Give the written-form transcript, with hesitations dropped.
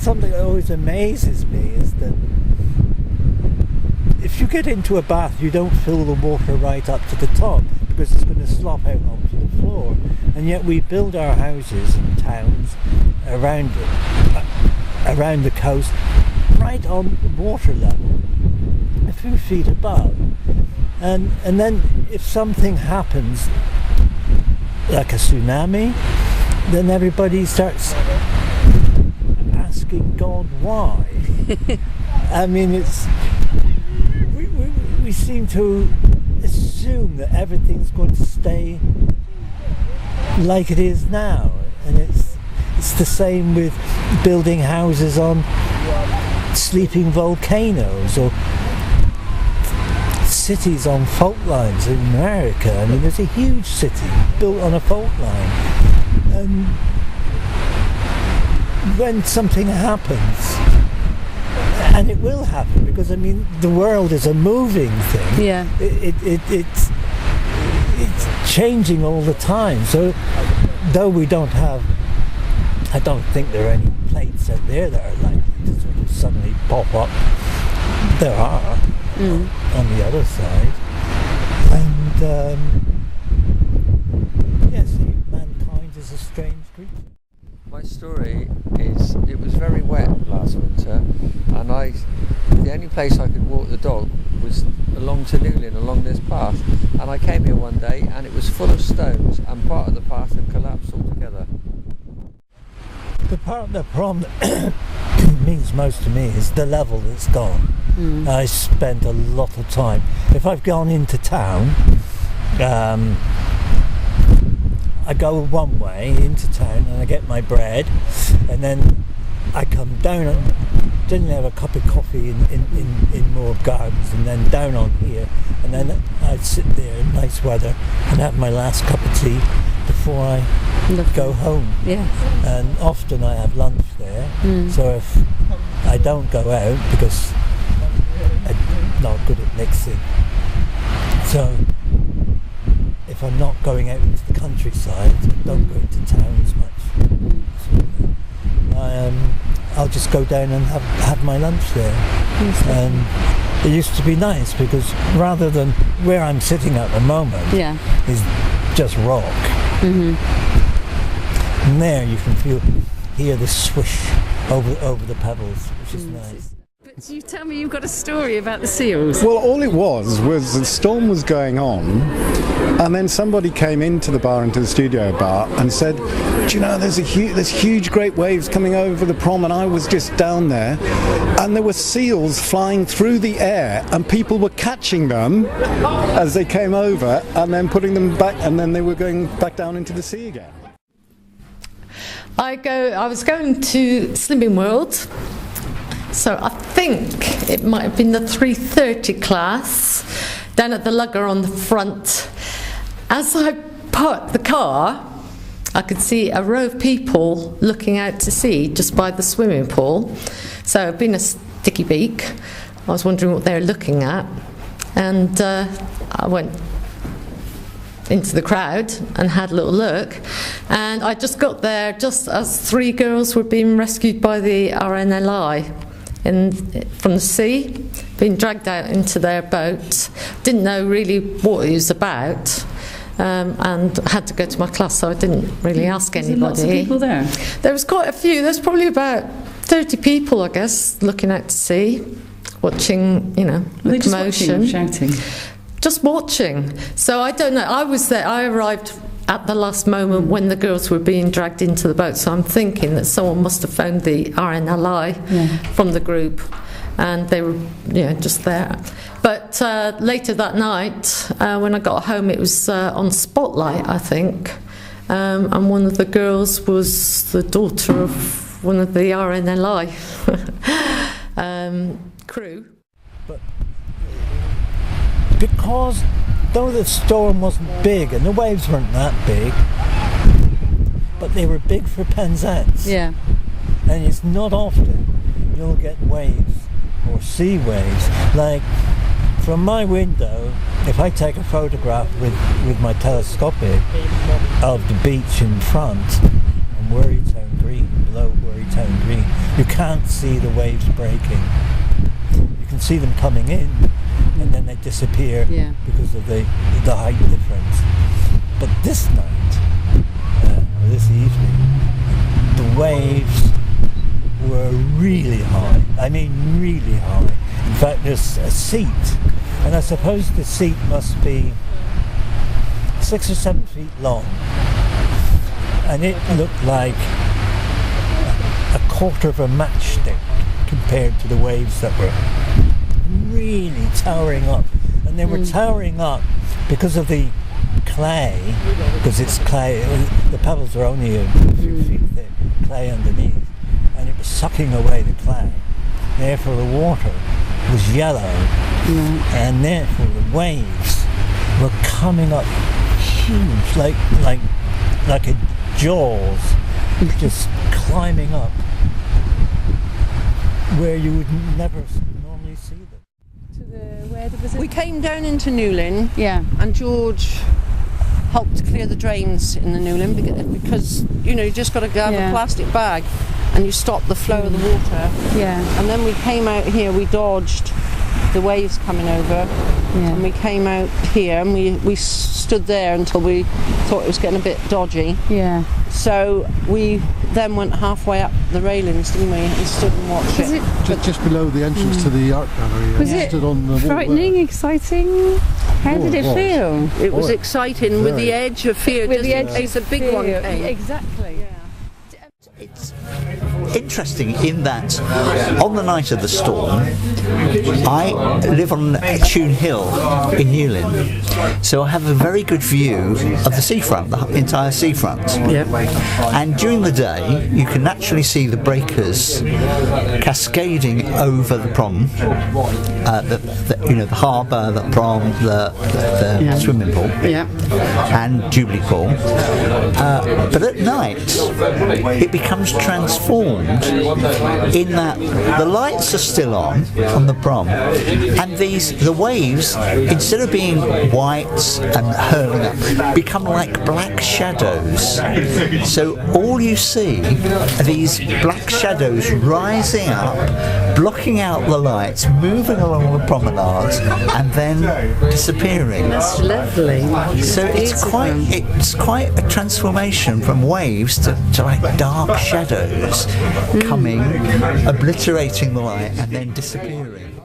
something that always amazes me is that if you get into a bath, you don't fill the water right up to the top because it's going to slop out onto the floor. And yet we build our houses and towns around the coast right on water level, a few feet above. And then if something happens, like a tsunami, then everybody starts asking God why. I mean, we seem to assume that everything's going to stay like it is now, and it's the same with building houses on sleeping volcanoes or cities on fault lines in America. I mean, there's a huge city built on a fault line, and when something happens, and it will happen, because I mean the world is a moving thing. Yeah. It's changing all the time. So though we don't have, I don't think there are any plates out there that are likely to sort of suddenly pop up. There are on the other side, and yes, mankind is a strange creature. My story is, it was very wet last winter, and the only place I could walk the dog was along to Newlyn, along this path, and I came here one day and it was full of stones and part of the path had collapsed altogether. The part of the problem that means most to me is the level that's gone. I spent a lot of time, if I've gone into town, I go one way into town and I get my bread, and then I come down and generally have a cup of coffee in Moor Gardens, and then down on here, and then I'd sit there in nice weather and have my last cup of tea before I go home. Yes. And often I have lunch there, so if I don't go out because I'm not good at mixing, so if I'm not going out into the countryside, don't go into towns much, I'll just go down and have my lunch there. And it used to be nice because rather than where I'm sitting at the moment is just rock. And there you can hear the swish over the pebbles, which is nice. But you tell me you've got a story about the seals. Well, all it was the storm was going on, and then somebody came into the bar, into the studio bar, and said, "Do you know, there's huge great waves coming over the prom," and I was just down there, and there were seals flying through the air, and people were catching them as they came over, and then putting them back, and then they were going back down into the sea again. I was going to Slimming World. So I think it might have been the 3:30 class down at the lugger on the front. As I parked the car, I could see a row of people looking out to sea just by the swimming pool. So being a sticky beak, I was wondering what they were looking at. And I went into the crowd and had a little look, and I just got there just as 3 girls were being rescued by the RNLI from the sea, being dragged out into their boat. Didn't know really what it was about, and had to go to my class, so I didn't really ask anybody. Lots of people there? There was quite a few. There's probably about 30 people, I guess, looking out to sea, watching, the commotion. Just watching or shouting? Just watching. So I don't know. I was there. I arrived at the last moment when the girls were being dragged into the boat. So I'm thinking that someone must have phoned the RNLI from the group, and they were, just there. But later that night, when I got home, it was on Spotlight, I think, and one of the girls was the daughter of one of the RNLI crew. But because though the storm wasn't big and the waves weren't that big, but they were big for Penzance. Yeah. And it's not often you'll get waves or sea waves. Like from my window, if I take a photograph with my telescopic of the beach in front on Worrytown Green, below Worrytown Green, You can't see the waves breaking. You can see them coming in, and then they disappear because of the height difference. But this night, this evening, the waves were really high. I mean really high. In fact, there's a seat, and I suppose the seat must be 6 or 7 feet long, and it looked like a quarter of a matchstick compared to the waves that were really towering up. And they were towering up because of the clay, because it's clay, the pebbles are only a few feet thick, clay underneath, and it was sucking away the clay. Therefore the water was yellow, and therefore the waves were coming up huge, like a jaws, just climbing up where you would never normally see them. We came down into Newlyn, and George helped clear the drains in the Newlyn because you just got to have a plastic bag and you stop the flow of the water. And then we came out here, we dodged the waves coming over, and we came out here and we stood there until we thought it was getting a bit dodgy. So we then went halfway up the railings, didn't we, and stood and watched it. Just below the entrance to the art gallery. Was it stood on the frightening, exciting? How did it feel? It was exciting with the edge of fear, With just the in edge case of a big one fear. came. Exactly. It's interesting in that on the night of the storm, I live on Tune Hill in Newlyn, so I have a very good view of the seafront, the entire seafront. And during the day, you can actually see the breakers cascading over the prom, the harbour, the prom, the swimming pool, and Jubilee Pool. But at night, it becomes transformed in that the lights are still on the prom, and the waves, instead of being white and hurling up, become like black shadows. So all you see are these black shadows rising up, blocking out the lights, moving along the promenades, and then disappearing. That's lovely. So it's quite a transformation from waves to like dark shadows coming, obliterating the light, and then disappearing.